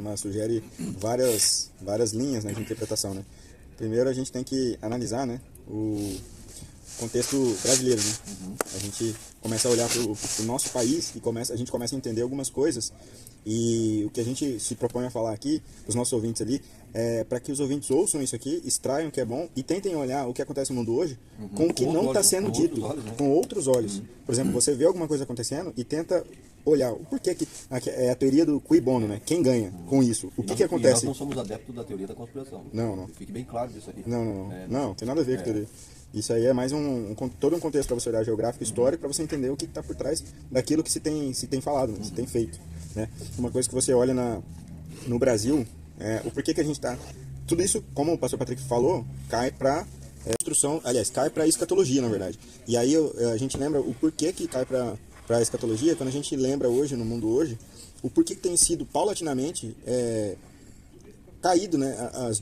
Mas sugere várias linhas, né, de interpretação, né? Primeiro a gente tem que analisar, né, o contexto brasileiro, né? A gente começa a olhar para o nosso país e a gente começa a entender algumas coisas, e o que a gente se propõe a falar aqui, os nossos ouvintes ali, é para que os ouvintes ouçam isso aqui, extraiam o que é bom e tentem olhar o que acontece no mundo hoje com o que não está sendo dito, com outros olhos. Por exemplo, você vê alguma coisa acontecendo e tenta olhar o porquê que é a teoria do cui bono, né? Quem ganha com isso? O que acontece? E nós não somos adeptos da teoria da conspiração. Não. Fique bem claro disso aí. Não, tem nada a ver com teoria. Isso aí é mais todo um contexto para você olhar geográfico, histórico, para você entender o que está por trás daquilo que se tem falado, né? Se tem feito, né? Uma coisa que você olha no Brasil, o porquê que a gente está... Tudo isso, como o pastor Patrick falou, cai para construção, aliás, cai para escatologia, na verdade. E aí a gente lembra o porquê que cai para a escatologia, quando a gente lembra hoje, no mundo hoje, o porquê que tem sido paulatinamente caído, né,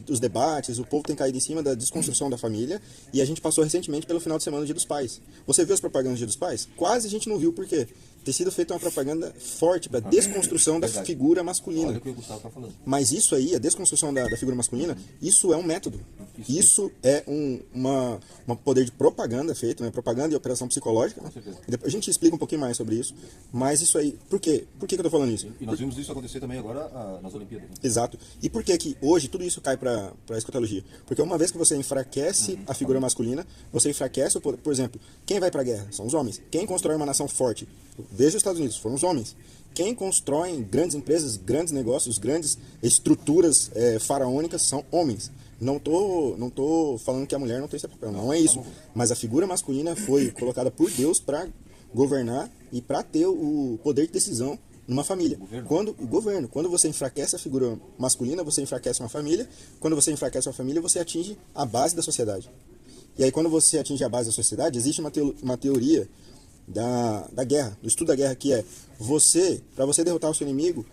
os debates, o povo tem caído em cima da desconstrução da família, e a gente passou recentemente pelo final de semana do Dia dos Pais. Você viu as propagandas do Dia dos Pais? Quase a gente não viu, por quê? Ter sido feita uma propaganda forte para desconstrução da figura masculina. Olha o que o Gustavo está falando. Mas isso aí, a desconstrução da figura masculina, isso é um método. Isso é um poder de propaganda feito, né? Propaganda e operação psicológica. Né? E depois a gente explica um pouquinho mais sobre isso. Mas isso aí, por quê? Por que eu tô falando isso? E nós vimos isso acontecer também agora nas Olimpíadas. Né? Exato. E por que hoje tudo isso cai para a escatologia? Porque uma vez que você enfraquece a figura masculina, você enfraquece o poder. Por exemplo, quem vai para a guerra? São os homens. Quem constrói uma nação forte? Veja os Estados Unidos, foram os homens. Quem constrói grandes empresas, grandes negócios, grandes estruturas faraônicas são homens. Não tô falando que a mulher não tem esse papel, não é isso. Mas a figura masculina foi colocada por Deus para governar e para ter o poder de decisão numa família. Quando você enfraquece a figura masculina, você enfraquece uma família. Quando você enfraquece uma família, você atinge a base da sociedade. E aí, quando você atinge a base da sociedade, existe uma teoria da guerra, do estudo da guerra, que é para você derrotar o seu inimigo,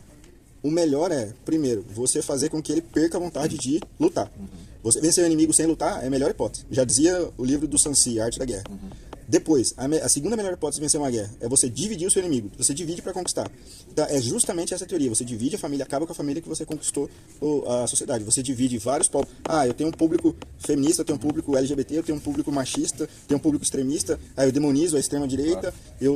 o melhor é, primeiro, você fazer com que ele perca a vontade de lutar. Você vencer o inimigo sem lutar é a melhor hipótese. Já dizia o livro do Sansi, A Arte da Guerra. Depois, a segunda melhor hipótese de vencer uma guerra é você dividir o seu inimigo. Você divide para conquistar. Então, é justamente essa teoria. Você divide a família, acaba com a família que você conquistou a sociedade. Você divide vários povos. Eu tenho um público feminista, eu tenho um público LGBT, eu tenho um público machista, tenho um público extremista, eu demonizo a extrema-direita,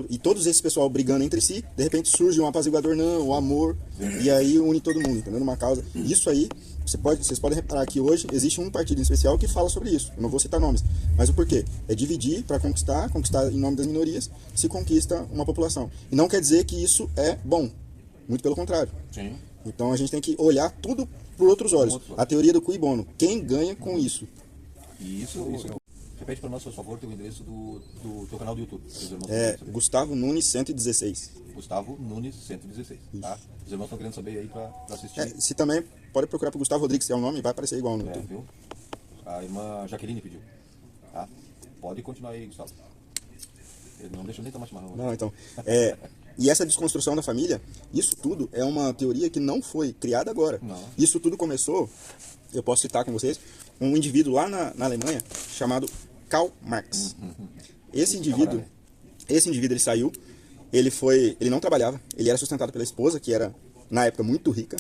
e todos esses pessoal brigando entre si, de repente surge um apaziguador, o amor, e aí une todo mundo, entendeu? Numa causa. Isso aí, vocês podem reparar que hoje existe um partido em especial que fala sobre isso. Eu não vou citar nomes, mas o porquê? É dividir para conquistar em nome das minorias, se conquista uma população. E não quer dizer que isso é bom, muito pelo contrário. Sim. Então a gente tem que olhar tudo por outros olhos. A teoria do cui bono, quem ganha com isso? Isso. Repete para nós, por favor, o endereço do teu canal do YouTube. Gustavo Nunes 116. Gustavo Nunes 116. Tá? Os irmãos estão querendo saber aí para assistir. Se também pode procurar para Gustavo Rodrigues, que é o nome, vai aparecer igual no YouTube. Viu? A irmã Jaqueline pediu. Tá? Pode continuar aí, Gustavo. Ele não deixa nem tomar chimarrão. Não, então. E essa desconstrução da família, isso tudo é uma teoria que não foi criada agora. Não. Isso tudo começou, eu posso citar com vocês, um indivíduo lá na Alemanha chamado Karl Marx. Esse indivíduo ele saiu, ele não trabalhava, ele era sustentado pela esposa, que era na época muito rica,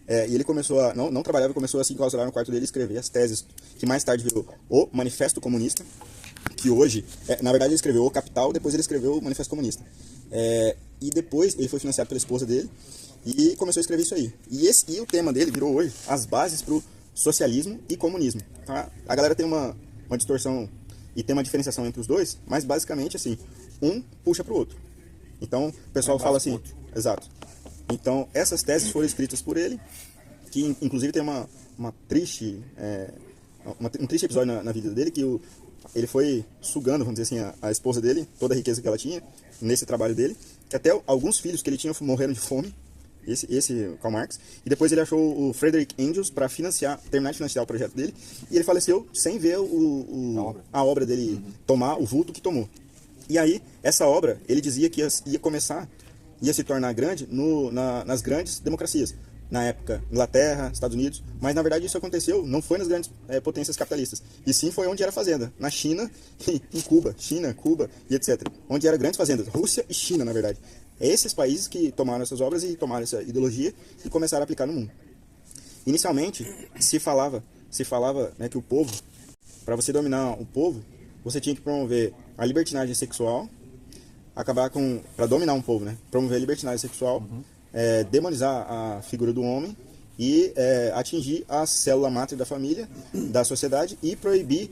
e ele começou a, não trabalhava, começou a se enclausurar no quarto dele e escrever as teses, que mais tarde virou o Manifesto Comunista, que hoje, na verdade ele escreveu o Capital, depois ele escreveu o Manifesto Comunista. E depois ele foi financiado pela esposa dele e começou a escrever isso aí. E o tema dele virou hoje as bases para o socialismo e comunismo. Tá? A galera tem uma distorção e tem uma diferenciação entre os dois, mas basicamente assim, um puxa para o outro. Então o pessoal fala assim, exato. Então essas teses foram escritas por ele, que inclusive tem um triste episódio na vida dele, que ele foi sugando, vamos dizer assim, a esposa dele, toda a riqueza que ela tinha, nesse trabalho dele, que até alguns filhos que ele tinha morreram de fome, esse Karl Marx, e depois ele achou o Frederick Engels para terminar de financiar o projeto dele, e ele faleceu sem ver a obra dele tomar o vulto que tomou. E aí, essa obra, ele dizia que ia se tornar grande nas grandes democracias. Na época, Inglaterra, Estados Unidos, mas na verdade isso aconteceu, não foi nas grandes potências capitalistas, e sim foi onde era fazenda, na China e em Cuba, Cuba e etc. Onde eram grandes fazendas, Rússia e China, na verdade. É esses países que tomaram essas obras e tomaram essa ideologia e começaram a aplicar no mundo. Inicialmente, se falava, né, que o povo, para você dominar o povo, você tinha que promover a libertinagem sexual, para dominar um povo, né? Promover a libertinagem sexual, demonizar a figura do homem e atingir a célula máter da família, da sociedade e proibir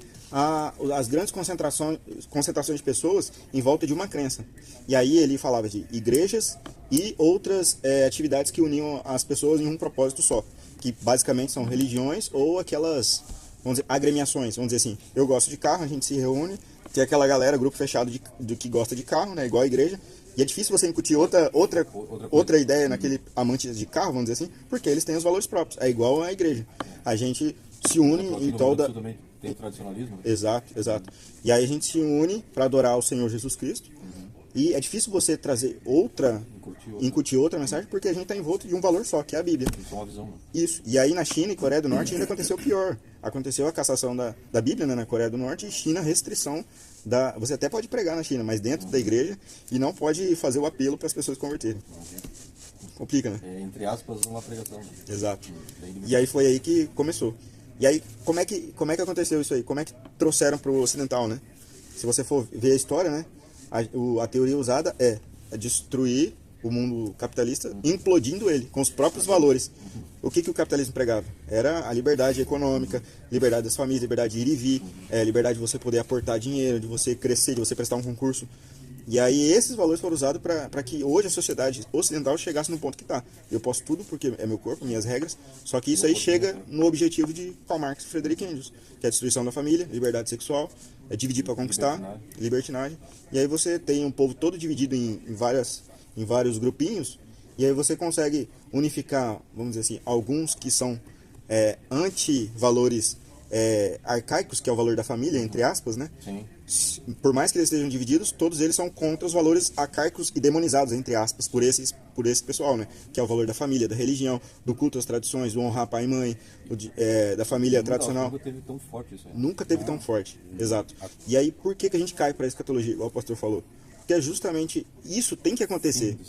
as grandes concentrações de pessoas em volta de uma crença. E aí ele falava de igrejas e outras atividades que uniam as pessoas em um propósito só, que basicamente são religiões ou aquelas, vamos dizer, agremiações. Vamos dizer assim, eu gosto de carro, a gente se reúne, tem aquela galera, grupo fechado do que gosta de carro, né, igual a igreja, e é difícil você incutir outra ideia naquele amante de carro, vamos dizer assim, porque eles têm os valores próprios. É igual a igreja. A gente se une em toda... também tem o tradicionalismo. Né? Exato. E aí a gente se une para adorar o Senhor Jesus Cristo. E é difícil você trazer incutir outra mensagem, porque a gente está envolto de um valor só, que é a Bíblia. Isso é uma visão, né? Isso. E aí na China e Coreia do Norte ainda aconteceu o pior. Aconteceu a cassação da Bíblia, né, na Coreia do Norte, e China, restrição você até pode pregar na China, mas dentro da igreja, e não pode fazer o apelo para as pessoas converterem. Complica, né? É, entre aspas, uma pregação. Né? Exato. E aí foi aí que começou. E aí, como é que aconteceu isso aí? Como é que trouxeram para o ocidental, né? Se você for ver a história, né? A teoria usada é destruir o mundo capitalista, implodindo ele, com os próprios valores. O que o capitalismo pregava? Era a liberdade econômica, liberdade das famílias, liberdade de ir e vir, liberdade de você poder aportar dinheiro, de você crescer, de você prestar um concurso. E aí esses valores foram usados para que hoje a sociedade ocidental chegasse no ponto que está. Eu posso tudo porque é meu corpo, minhas regras, só que isso aí chega no objetivo de Karl Marx e Friedrich Engels, que é a destruição da família, liberdade sexual, dividir para conquistar, libertinagem. E aí você tem um povo todo dividido em vários grupinhos, e aí você consegue unificar, vamos dizer assim, alguns que são anti-valores arcaicos, que é o valor da família, entre aspas, né? Sim. Por mais que eles estejam divididos, todos eles são contra os valores arcaicos e demonizados, entre aspas, por esse pessoal, né? Que é o valor da família, da religião, do culto às tradições, do honrar pai e mãe, da família tradicional. Nunca teve tão forte isso aí. Nunca teve tão forte, exato. E aí, por que a gente cai para a escatologia, igual o pastor falou? Porque é justamente isso tem que acontecer.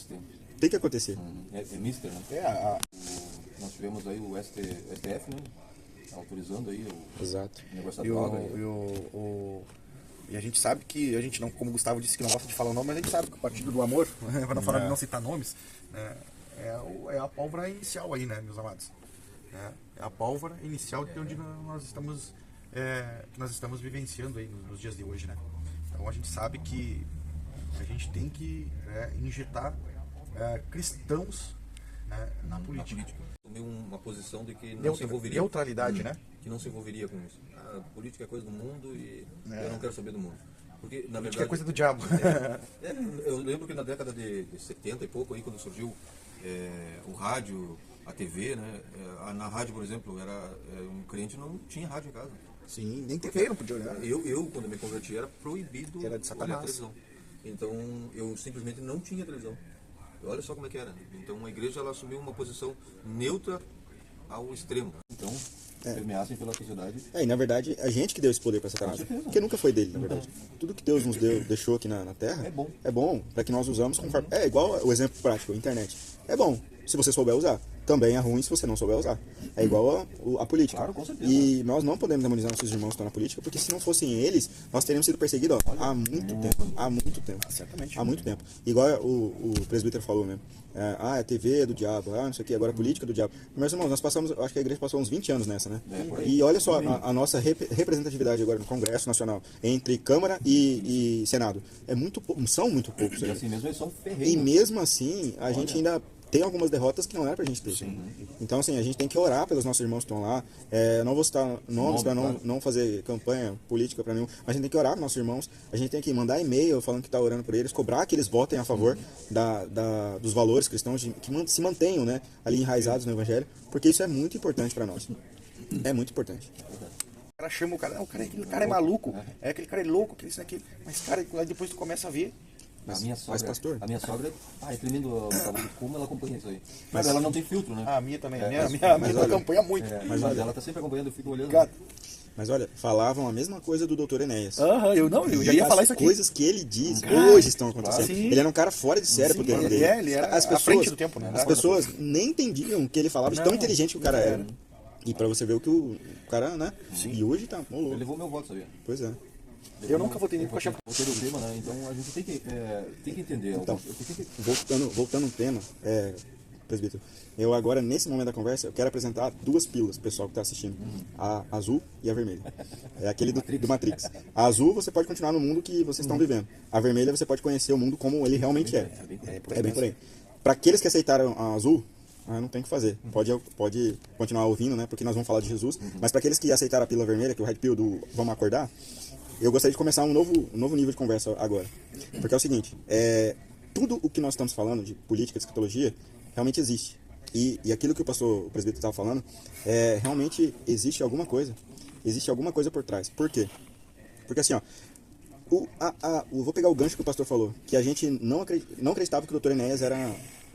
Tem que acontecer. É mister, né? Nós tivemos aí o STF, né? Autorizando aí Exato. o negócio da droga. E a gente sabe que, a gente não, como o Gustavo disse que não gosta de falar o nome, mas a gente sabe que o Partido do Amor, para não falar de não citar nomes, é a pólvora inicial aí, né, meus amados? É a pólvora inicial de onde nós estamos vivenciando aí nos dias de hoje, né? Então a gente sabe que a gente tem que injetar cristãos, né, na política. Tomei uma posição de que não se envolveria. Neutralidade, né? Que não se envolveria com isso. A política é coisa do mundo e eu não quero saber do mundo. Porque, na Política verdade, é coisa do diabo. eu lembro que na década de 70 e pouco, aí, quando surgiu o rádio, a TV, né? Na rádio, por exemplo, um crente não tinha rádio em casa. Sim, nem TV não podia olhar. Eu, quando me converti, era proibido Era de Satanás. olhar a televisão. Então, eu simplesmente não tinha televisão. Olha só como é que era. Então, a igreja ela assumiu uma posição neutra ao extremo. Então, permeassem pela sociedade. E na verdade, a gente que deu esse poder para Satanás. Porque nunca foi dele, na verdade. Tudo que Deus nos deixou aqui na Terra é bom para que nós usamos conforme. É igual o exemplo prático, a internet. É bom se você souber usar. Também é ruim se você não souber usar. É igual a política. Claro, com certeza. E nós não podemos demonizar nossos irmãos que estão na política, porque se não fossem eles, nós teríamos sido perseguidos há muito tempo. Há muito tempo. Certamente. Há muito tempo. Igual o presbítero falou mesmo. A TV é do diabo, não sei o que, agora a política é do diabo. Meus irmãos, nós passamos, acho que a igreja passou uns 20 anos nessa, né? E olha só a nossa representatividade agora no Congresso Nacional, entre Câmara e Senado. São muito poucos. E assim mesmo eles são ferreiros. E mesmo assim, a gente ainda tem algumas derrotas que não era pra gente ter. Sim. Então, assim, a gente tem que orar pelos nossos irmãos que estão lá. Não vou citar nomes para não fazer campanha política para nenhum, mas a gente tem que orar pelos nossos irmãos. A gente tem que mandar e-mail falando que está orando por eles, cobrar que eles votem a favor dos valores cristãos, que se mantenham, né, ali enraizados no Evangelho, porque isso é muito importante para nós. É muito importante. O cara chama aquele cara é maluco, aquele cara é louco, aquele isso, aquele. Mas, cara, depois tu começa a ver. A minha sogra, pastor? A minha sogra é tremendo como ela acompanha isso aí. Mas ela não tem filtro, né? A minha também. A minha acompanha muito. Mas ela tá sempre acompanhando, eu fico olhando. Mas olha, falavam a mesma coisa do Dr. Enéas. Eu já ia falar isso aqui. As coisas que ele diz hoje estão acontecendo. Sim. Ele era um cara fora de série pro tempo dele. Ele era à frente do tempo, né? As pessoas nem entendiam o que ele falava, de tão inteligente que o cara era. E pra você ver o que o cara, né? Sim. E hoje tá, ô Ele louco. levou meu voto, sabia? Pois é. Eu nunca votei nele porque eu achava. Votei do clima, né? Então a gente tem que entender. Então, Tem que- voltando ao tema, presbítero, eu agora, nesse momento da conversa, eu quero apresentar duas pílulas pro pessoal que está assistindo. A azul e a vermelha. É aquele do Matrix. A azul, você pode continuar no mundo que vocês estão vivendo. A vermelha, você pode conhecer o mundo como ele realmente é. É bem por aí. Para aqueles que aceitaram a azul, não tem o que fazer. Pode continuar ouvindo, né? Porque nós vamos falar de Jesus. Mas para aqueles que aceitaram a pílula vermelha, que é o Red Pill do Vamos Acordar, eu gostaria de começar um novo nível de conversa agora. Porque é o seguinte, tudo o que nós estamos falando de política, de escatologia, realmente existe. E aquilo que o presbítero estava falando, realmente existe alguma coisa. Existe alguma coisa por trás. Por quê? Porque assim, ó, eu vou pegar o gancho que o pastor falou, que a gente não acreditava que o Dr. Enéas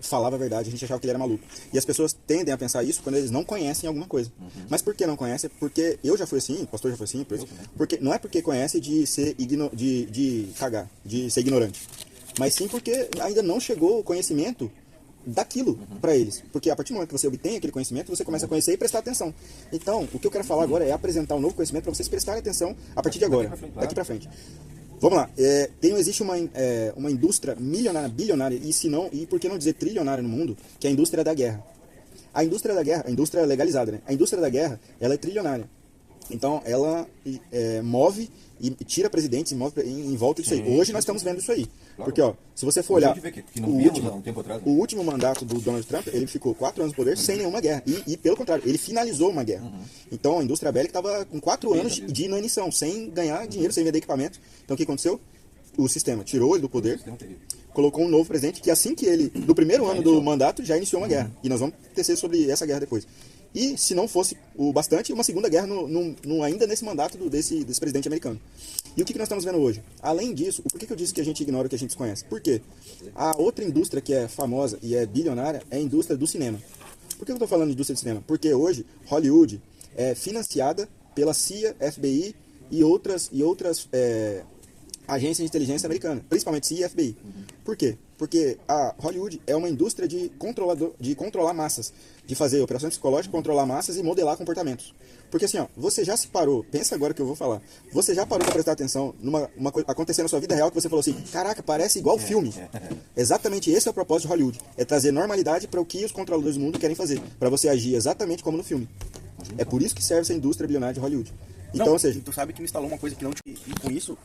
falava a verdade, a gente achava que ele era maluco. E as pessoas tendem a pensar isso quando eles não conhecem alguma coisa. Mas por que não conhecem? Porque eu já fui assim, o pastor já foi assim, porque não é porque conhece de ser de cagar, de ser ignorante. Mas sim porque ainda não chegou o conhecimento daquilo para eles. Porque a partir do momento que você obtém aquele conhecimento, você começa a conhecer e prestar atenção. Então, o que eu quero falar agora é apresentar um novo conhecimento para vocês prestarem atenção a partir de agora, daqui para frente. Vamos lá, existe uma indústria milionária, bilionária, e por que não dizer trilionária no mundo, que é a indústria da guerra. A indústria da guerra, a indústria legalizada, né? A indústria da guerra, ela é trilionária. Então, ela move e tira presidentes e move em volta disso aí. Hoje nós estamos vendo isso aí. Claro. Porque, ó, se você for olhar, que não víamos há um tempo atrás, né? o último mandato do Donald Trump, ele ficou 4 anos no poder sem nenhuma guerra. E pelo contrário, ele finalizou uma guerra. Então, a indústria bélica estava com 4 anos de inanição, sem ganhar dinheiro, sem vender equipamento. Então, o que aconteceu? O sistema tirou ele do poder, colocou um novo presidente que assim que ele, do primeiro ano do mandato, já iniciou uma guerra. E nós vamos tecer sobre essa guerra depois. E se não fosse o bastante, uma segunda guerra ainda nesse mandato desse presidente americano. E o que nós estamos vendo hoje? Além disso, por que eu disse que a gente ignora o que a gente desconhece? Por quê? A outra indústria que é famosa e é bilionária é a indústria do cinema. Por que eu estou falando de indústria do cinema? Porque hoje Hollywood é financiada pela CIA, FBI e outras agências de inteligência americana, principalmente CIA e FBI. Por quê? Porque a Hollywood é uma indústria de controlar massas, de fazer operações psicológicas, controlar massas e modelar comportamentos. Porque assim, ó, você já se parou, pensa agora o que eu vou falar, você já parou para prestar atenção numa coisa acontecendo na sua vida real que você falou assim, caraca, parece igual filme. Exatamente esse é o propósito de Hollywood, é trazer normalidade para o que os controladores do mundo querem fazer, para você agir exatamente como no filme. É por isso que serve essa indústria bilionária de Hollywood. Então, ou seja, tu sabe que me instalou uma coisa que não te... E com isso,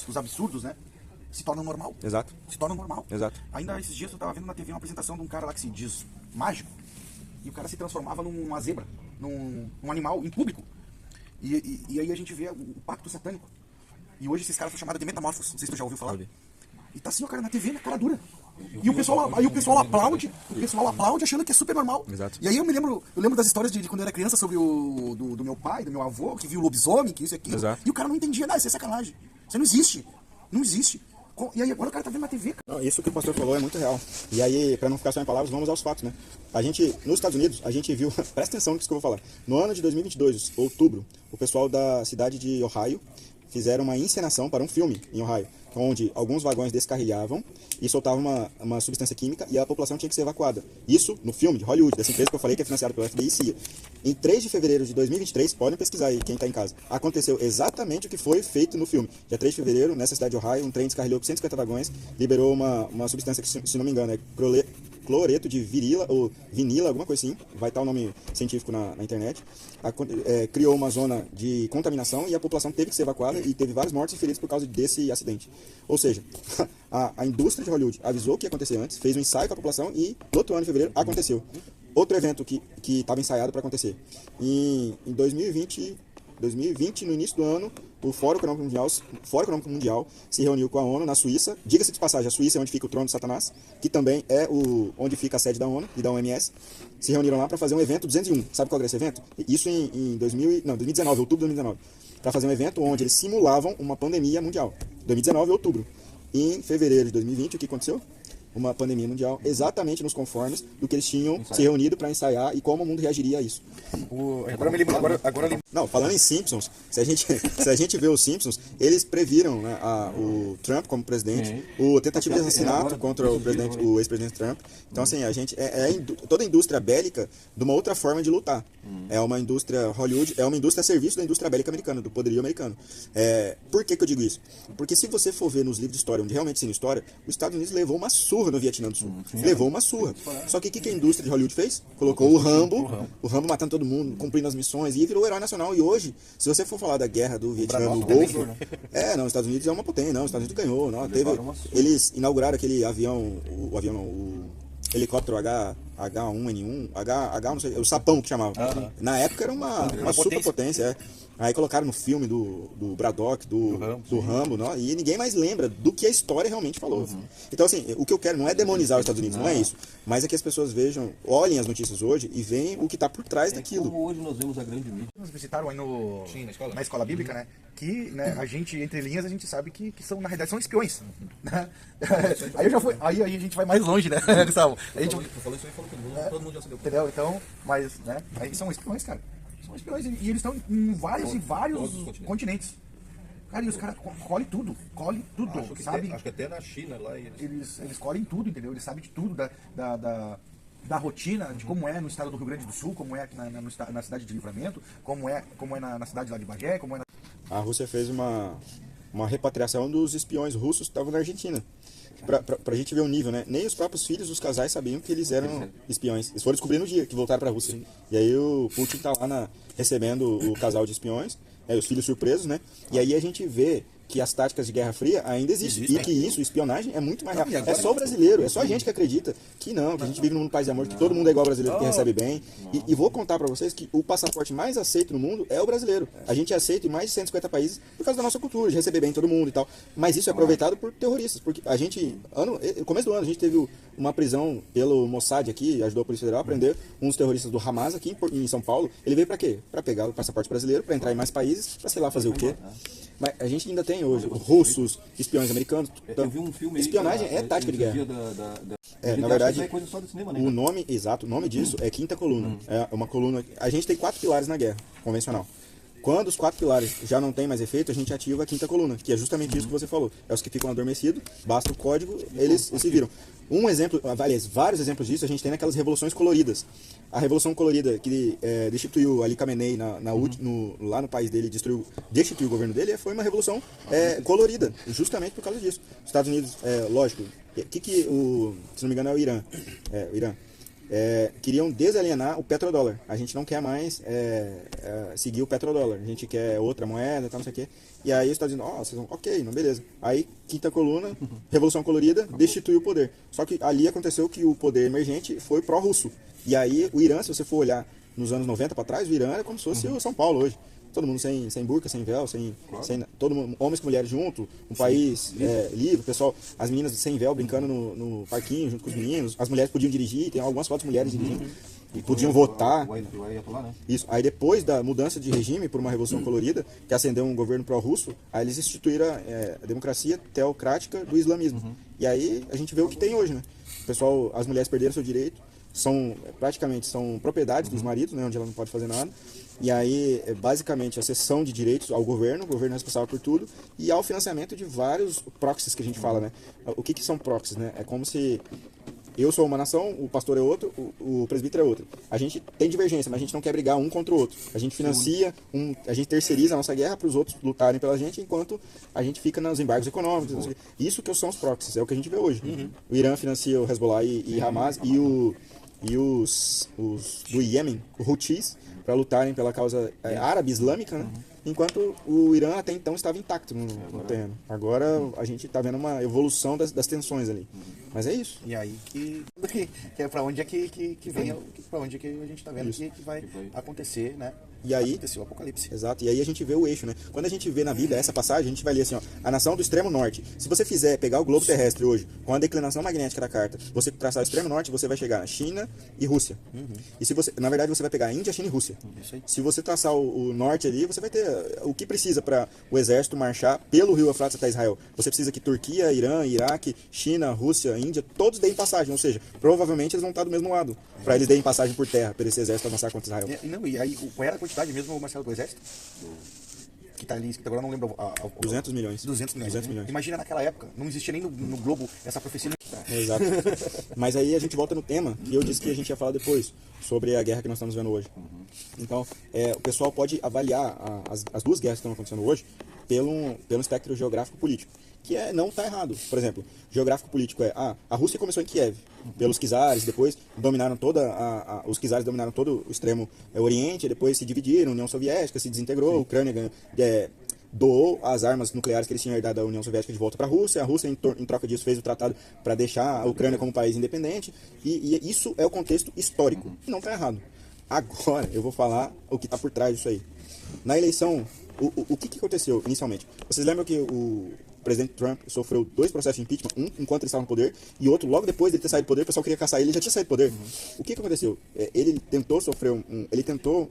os absurdos, né? Se tornam normal. Exato. Se tornam normal. Exato. Ainda esses dias eu tava vendo na TV uma apresentação de um cara lá que se diz mágico. E o cara se transformava numa zebra, num animal em público. E aí a gente vê o pacto satânico. E hoje esses caras são chamados de metamorfos. Não sei se tu já ouviu falar. E tá assim o cara na TV, na cara dura. E o pessoal aplaude, achando que é super normal. Exato. E aí eu lembro das histórias de quando eu era criança sobre do meu pai, do meu avô, que viu o lobisomem, que isso e aquilo. Exato. E o cara não entendia, isso é sacanagem. Isso não existe. Não existe. E aí agora o cara tá vendo na TV, cara. Não, isso que o pastor falou é muito real. E aí, para não ficar só em palavras, vamos aos fatos, né? Nos Estados Unidos, a gente viu, presta atenção nisso que eu vou falar. No ano de 2022, outubro, o pessoal da cidade de Ohio fizeram uma encenação para um filme em Ohio, onde alguns vagões descarrilhavam e soltavam uma substância química e a população tinha que ser evacuada. Isso no filme de Hollywood, dessa empresa que eu falei que é financiada pela FBI e CIA. Em 3 de fevereiro de 2023, podem pesquisar aí, quem está em casa, aconteceu exatamente o que foi feito no filme. Dia 3 de fevereiro, nessa cidade de Ohio, um trem descarrilhou com 150 vagões, liberou uma substância que, se não me engano, é cloreto de virila ou vinila, alguma coisa assim, vai estar o nome científico na internet, criou uma zona de contaminação e a população teve que ser evacuada e teve vários mortos e feridos por causa desse acidente. Ou seja, a indústria de Hollywood avisou o que ia acontecer antes, fez um ensaio com a população e no outro ano de fevereiro aconteceu. Outro evento que estava ensaiado para acontecer. Em 2020, no início do ano, o Fórum Econômico Mundial se reuniu com a ONU na Suíça. Diga-se de passagem, a Suíça é onde fica o trono de Satanás, que também é onde fica a sede da ONU e da OMS. Se reuniram lá para fazer um evento 201. Sabe qual era esse evento? Isso em 2019, outubro de 2019. Para fazer um evento onde eles simulavam uma pandemia mundial. 2019, outubro. Em fevereiro de 2020, o que aconteceu? uma pandemia mundial exatamente nos conformes do que eles tinham se reunido para ensaiar e como o mundo reagiria a isso. Não, falando em Simpsons, se a gente vê os Simpsons, eles previram, né, o Trump como presidente, o tentativa de assassinato contra o ex-presidente Trump. Então, assim, a gente toda a indústria bélica de uma outra forma de lutar. É uma indústria Hollywood, é uma indústria a serviço da indústria bélica americana, do poderio americano. Por que eu digo isso? Porque se você for ver nos livros de história, onde realmente ensina história, os Estados Unidos levou uma surra no Vietnã do Sul. Levou uma surra. Só que o que a indústria de Hollywood fez? Colocou o Rambo matando todo mundo, cumprindo as missões, e virou herói nacional. E hoje, se você for falar da guerra do Vietnã no Golfo, os Estados Unidos é uma potência, os Estados Unidos ganhou. Eles inauguraram aquele avião, o helicóptero H1N1, não sei, o Sapão que chamava. Na época era uma superpotência. Aí colocaram no filme do Braddock, do Rambo, e ninguém mais lembra do que a história realmente falou. Então, assim, o que eu quero não é demonizar os Estados Unidos, não é isso. Mas é que as pessoas olhem as notícias hoje e veem o que está por trás daquilo. Como hoje nós vemos a grande mídia. Nos visitaram aí na escola bíblica, né? Que, né, a gente, entre linhas, a gente sabe que são, na realidade, são espiões. Né? Aí a gente vai mais longe, né, Gustavo? Falou isso aí, todo mundo já sabia. Entendeu? Então, mas, né, aí são espiões, cara. São espiões e eles estão em vários continentes. Cara, e os caras colhem tudo, sabe? Acho que até na China lá eles colhem tudo, entendeu? Eles sabem de tudo, da rotina, de como é no estado do Rio Grande do Sul, como é aqui na cidade de Livramento, como é na cidade lá de Bagé, como é na... A Rússia fez uma repatriação dos espiões russos que estavam na Argentina. Pra gente ver o nível, né? Nem os próprios filhos dos casais sabiam que eles eram espiões. Eles foram descobrir no dia que voltaram pra Rússia. E aí o Putin tá lá recebendo o casal de espiões, os filhos surpresos, né? E aí a gente vê que as táticas de Guerra Fria ainda existem. E que espionagem, é muito mais rápido. É só o brasileiro, é só a gente que acredita que a gente vive num país de amor, que todo mundo é igual ao brasileiro, que recebe bem. E vou contar pra vocês que o passaporte mais aceito no mundo é o brasileiro. A gente é aceito em mais de 150 países por causa da nossa cultura, de receber bem todo mundo e tal. Mas isso é aproveitado por terroristas, porque a gente, no começo do ano, a gente teve uma prisão pelo Mossad aqui, ajudou a Polícia Federal a prender um dos terroristas do Hamas aqui em São Paulo. Ele veio pra quê? Pra pegar o passaporte brasileiro, pra entrar em mais países, pra sei lá fazer o quê. Mas a gente ainda tem hoje russos, espiões americanos. Eu vi um filme espionagem é tática de guerra. Na verdade, coisa só do cinema, né? o nome disso é Quinta Coluna. É uma coluna. A gente tem 4 pilares na guerra convencional. Quando os 4 pilares já não tem mais efeito, a gente ativa a quinta coluna, que é justamente isso que você falou. É os que ficam adormecidos, basta o código, eles se viram. Um exemplo, aliás, vários exemplos disso a gente tem naquelas revoluções coloridas. A Revolução Colorida, que destituiu Ali Khamenei lá no país dele, destituiu o governo dele, foi uma revolução colorida, justamente por causa disso. Os Estados Unidos, lógico, se não me engano é o Irã. O Irã. Queriam desalienar o petrodólar. A gente não quer mais seguir o petrodólar. A gente quer outra moeda, tal, não sei o quê. E aí os Estados Unidos, vocês vão, ok, não, beleza. Aí, quinta coluna, Revolução Colorida, destituiu o poder. Só que ali aconteceu que o poder emergente foi pró-russo. E aí o Irã, se você for olhar nos anos 90 para trás, o Irã era como se fosse o São Paulo hoje. Todo mundo sem burca, sem véu, sem todo mundo, homens com mulheres junto, um país livre, pessoal, as meninas sem véu brincando no parquinho junto com os meninos, as mulheres podiam dirigir, tem algumas fotos de mulheres dirigindo, e podiam votar. Isso. Aí depois da mudança de regime por uma revolução colorida, que acendeu um governo pró-russo, aí eles instituíram a democracia teocrática do islamismo. E aí a gente vê o que tem hoje, né? O pessoal, as mulheres perderam seu direito, praticamente são propriedades dos maridos, né, onde ela não pode fazer nada. E aí, basicamente, a cessão de direitos ao governo, o governo é responsável por tudo, e ao financiamento de vários proxies que a gente fala, né? O que são proxies, né? É como se eu sou uma nação, o pastor é outro, o presbítero é outro. A gente tem divergência, mas a gente não quer brigar um contra o outro. A gente financia, a gente terceiriza a nossa guerra para os outros lutarem pela gente, enquanto a gente fica nos embargos econômicos. Isso que são os proxies, é o que a gente vê hoje. O Irã financia o Hezbollah e Hamas, e os do Iêmen, o Houthis, para lutarem pela causa árabe islâmica, né? Enquanto o Irã até então estava intacto no terreno. Agora a gente está vendo uma evolução das tensões ali. Mas é isso. E aí que é para onde é que vem, para onde é que a gente está vendo que vai acontecer, né? E aí, aconteceu o Apocalipse. Exato, e aí a gente vê o eixo, né? Quando a gente vê na Bíblia essa passagem, a gente vai ler assim, a nação do extremo norte. Se você fizer pegar o globo terrestre hoje, com a declinação magnética da carta, você traçar o extremo norte, você vai chegar na China e Rússia. E se você, na verdade, você vai pegar a Índia, China e Rússia. Se você traçar o norte ali, você vai ter o que precisa para o exército marchar pelo rio Eufrates até Israel? Você precisa que Turquia, Irã, Iraque, China, Rússia, Índia, todos deem passagem, ou seja, provavelmente eles vão estar do mesmo lado, para eles deem passagem por terra, para esse exército avançar contra Israel. E aí, qual era a quantidade mesmo, Marcelo, do exército? Que tá ali, agora eu não lembro. 200 milhões. 200 milhões. 200 milhões. Imagina naquela época, não existia nem no Globo essa profecia. Exato. Mas aí a gente volta no tema que eu disse que a gente ia falar depois, sobre a guerra que nós estamos vendo hoje. Então, o pessoal pode avaliar as duas guerras que estão acontecendo hoje pelo espectro geográfico político, que não está errado. Por exemplo, geográfico político a Rússia começou em Kiev, pelos czares, depois dominaram os czares dominaram todo o extremo oriente, depois se dividiram, a União Soviética se desintegrou, a Ucrânia doou as armas nucleares que eles tinham herdado da União Soviética de volta para a Rússia em troca disso fez o tratado para deixar a Ucrânia como país independente, e isso é o contexto histórico, e não está errado. Agora eu vou falar o que está por trás disso aí. Na eleição, o que aconteceu inicialmente? Vocês lembram que o presidente Trump sofreu 2 processos de impeachment, um enquanto ele estava no poder, e outro logo depois de ele ter saído do poder, o pessoal queria caçar ele já tinha saído do poder. O que aconteceu? Ele tentou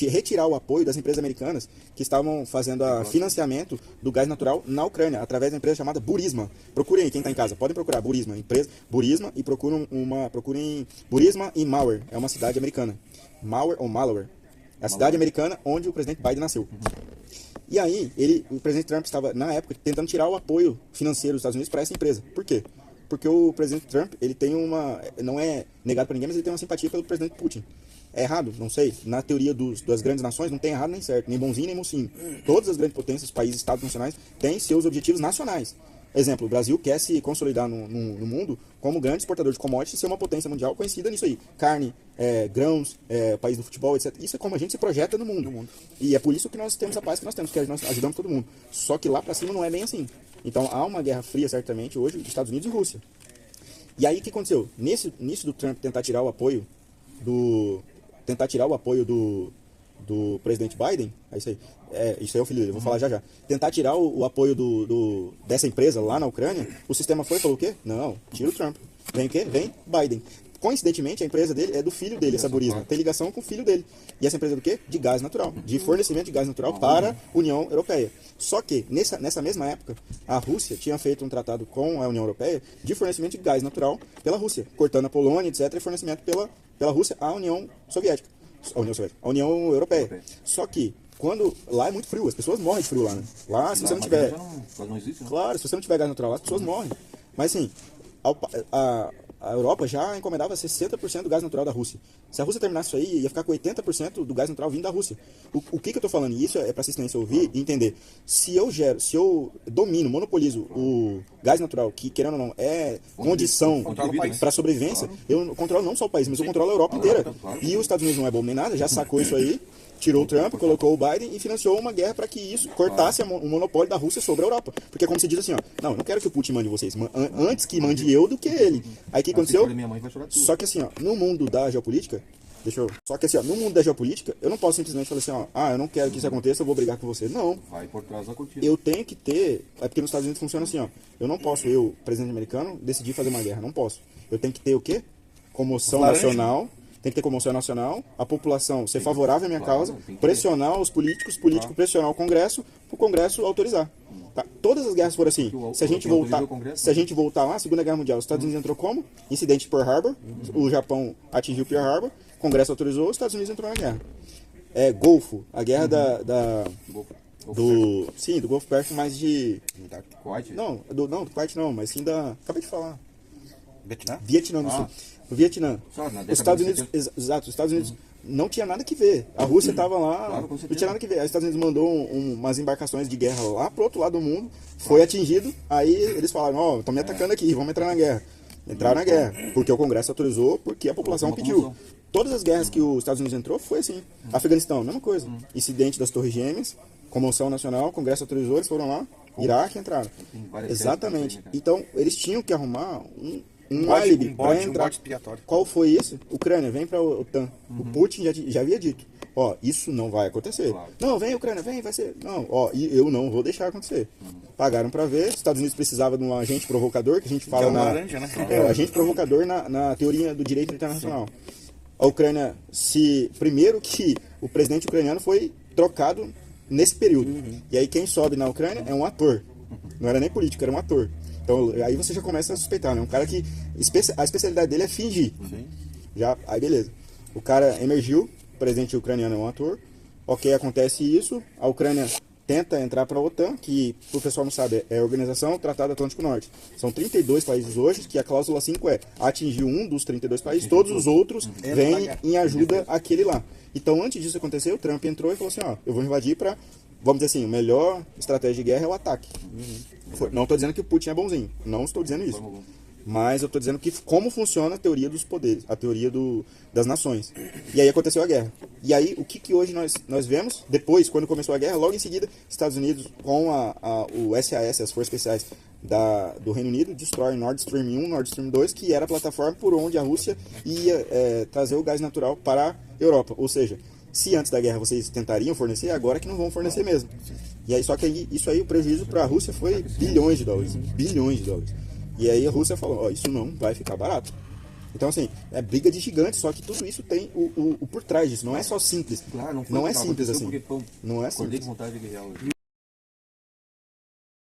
retirar o apoio das empresas americanas que estavam fazendo financiamento do gás natural na Ucrânia, através da empresa chamada Burisma. Procurem aí, quem está em casa, podem procurar Burisma, empresa Burisma, e procurem Burisma e Malware, é uma cidade americana. Malware ou Malware. É a cidade americana onde o presidente Biden nasceu. E aí, o presidente Trump estava, na época, tentando tirar o apoio financeiro dos Estados Unidos para essa empresa. Por quê? Porque o presidente Trump, ele tem não é negado para ninguém, mas ele tem uma simpatia pelo presidente Putin. É errado? Não sei. Na teoria das grandes nações, não tem errado nem certo, nem bonzinho nem mocinho. Todas as grandes potências, países, estados nacionais, têm seus objetivos nacionais. Exemplo, o Brasil quer se consolidar no mundo como grande exportador de commodities e ser uma potência mundial conhecida nisso aí. Carne, grãos, país do futebol, etc. Isso é como a gente se projeta no mundo. E é por isso que nós temos a paz que nós temos, que nós ajudamos todo mundo. Só que lá pra cima não é bem assim. Então há uma guerra fria, certamente, hoje, dos Estados Unidos e Rússia. E aí o que aconteceu? Nisso do Trump tentar tirar o apoio do presidente Biden, isso aí é o filho dele, vou falar já. Tentar tirar o apoio dessa empresa lá na Ucrânia, o sistema falou o quê? Não, tira o Trump. Vem o quê? Vem Biden. Coincidentemente, a empresa dele é do filho dele, essa Burisma. Tem ligação com o filho dele. E essa empresa é do quê? De gás natural. De fornecimento de gás natural para a União Europeia. Só que, nessa mesma época, a Rússia tinha feito um tratado com a União Europeia de fornecimento de gás natural pela Rússia, cortando a Polônia, etc., e fornecimento pela Rússia à União Soviética. A União Europeia. Só que, lá é muito frio, as pessoas morrem de frio lá, né? Lá, se você não tiver... Não existe, né? Claro, se você não tiver gás natural lá, as pessoas morrem. Mas assim, a Europa já encomendava 60% do gás natural da Rússia. Se a Rússia terminasse isso aí, ia ficar com 80% do gás natural vindo da Rússia. O que eu estou falando? E isso é para assistência ouvir e entender. Se eu domino, monopolizo o gás natural, que querendo ou não é condição para sobrevivência, eu controlo não só o país, mas eu controlo a Europa inteira. E os Estados Unidos não é bom nem nada, já sacou isso aí, tirou o Trump, colocou o Biden e financiou uma guerra para que isso cortasse o monopólio da Rússia sobre a Europa. Porque como se diz assim, não, eu não quero que o Putin mande vocês, antes que mande eu do que ele. Aí o que aconteceu? Só que assim, no mundo da geopolítica, no mundo da geopolítica, eu não posso simplesmente falar assim, eu não quero que isso aconteça, eu vou brigar com você. Não. Vai por trás da cortina. Eu tenho que ter, porque nos Estados Unidos funciona assim, eu não posso, presidente americano, decidir fazer uma guerra, não posso. Eu tenho que ter o quê? Comoção nacional. Tem que ter comoção nacional, a população ser favorável à minha causa, pressionar os políticos pressionar o Congresso, para o Congresso autorizar. Tá? Todas as guerras foram assim. Se a gente voltar lá, Segunda Guerra Mundial, os Estados Unidos entrou como? Incidente de Pearl Harbor, o Japão atingiu Pearl Harbor, o Congresso autorizou, os Estados Unidos entrou na guerra. Golfo, a guerra do Golfo Pérsico, mais de... Não, do Kuwait não, mas sim acabei de falar. Vietnã do Sul. O Vietnã. Os Estados Unidos não tinha nada que ver. A Rússia estava lá, não tinha nada que ver. Os Estados Unidos mandou umas embarcações de guerra lá pro outro lado do mundo, foi atingido, aí eles falaram, estão me atacando aqui, vamos entrar na guerra. Entraram na guerra, porque o Congresso autorizou, porque a população pediu. Todas as guerras que os Estados Unidos entrou foi assim. Afeganistão, mesma coisa. Incidente das Torres Gêmeas, comoção nacional, o Congresso autorizou, eles foram lá, Iraque entraram. Exatamente. Então, eles tinham que arrumar um álibi para entrar. Qual foi isso? Ucrânia, vem para a OTAN. O Putin já havia dito, isso não vai acontecer. Claro. Não, vem Ucrânia, vai ser. Não, e eu não vou deixar acontecer. Pagaram para ver. Os Estados Unidos precisava de um agente provocador, que a gente fala agente provocador na teoria do direito internacional. A Ucrânia, primeiro que o presidente ucraniano foi trocado nesse período. E aí quem sobe na Ucrânia é um ator. Não era nem político, era um ator. Então aí você já começa a suspeitar, né? Um cara que a especialidade dele é fingir. Já, aí beleza. O cara emergiu, o presidente ucraniano é um ator. Ok, acontece isso, a Ucrânia tenta entrar para a OTAN, que, o pessoal não sabe, é a Organização do Tratado Atlântico Norte. São 32 países hoje, que a cláusula 5 é atingir um dos 32 países, todos os outros vêm em ajuda àquele lá. Então, antes disso acontecer, o Trump entrou e falou assim, ó, eu vou invadir para, vamos dizer assim, a melhor estratégia de guerra é o ataque. Não estou dizendo que o Putin é bonzinho, não estou dizendo isso. Mas eu estou dizendo que como funciona a teoria dos poderes, a teoria das nações. E aí aconteceu a guerra. E aí, o que hoje nós vemos? Depois, quando começou a guerra, logo em seguida, Estados Unidos, com o SAS, as Forças Especiais do Reino Unido, destrói Nord Stream 1, Nord Stream 2, que era a plataforma por onde a Rússia ia trazer o gás natural para a Europa. Ou seja, se antes da guerra vocês tentariam fornecer, agora que não vão fornecer mesmo. E aí, só que isso aí, o prejuízo para a Rússia foi bilhões de dólares. Bilhões de dólares. E aí a Rússia falou, ó, isso não vai ficar barato. Então, assim, é briga de gigantes, só que tudo isso tem o por trás disso. Não é só simples. Claro, não é simples assim. Porque, pô, não é acordei simples. com vontade de guerrear hoje.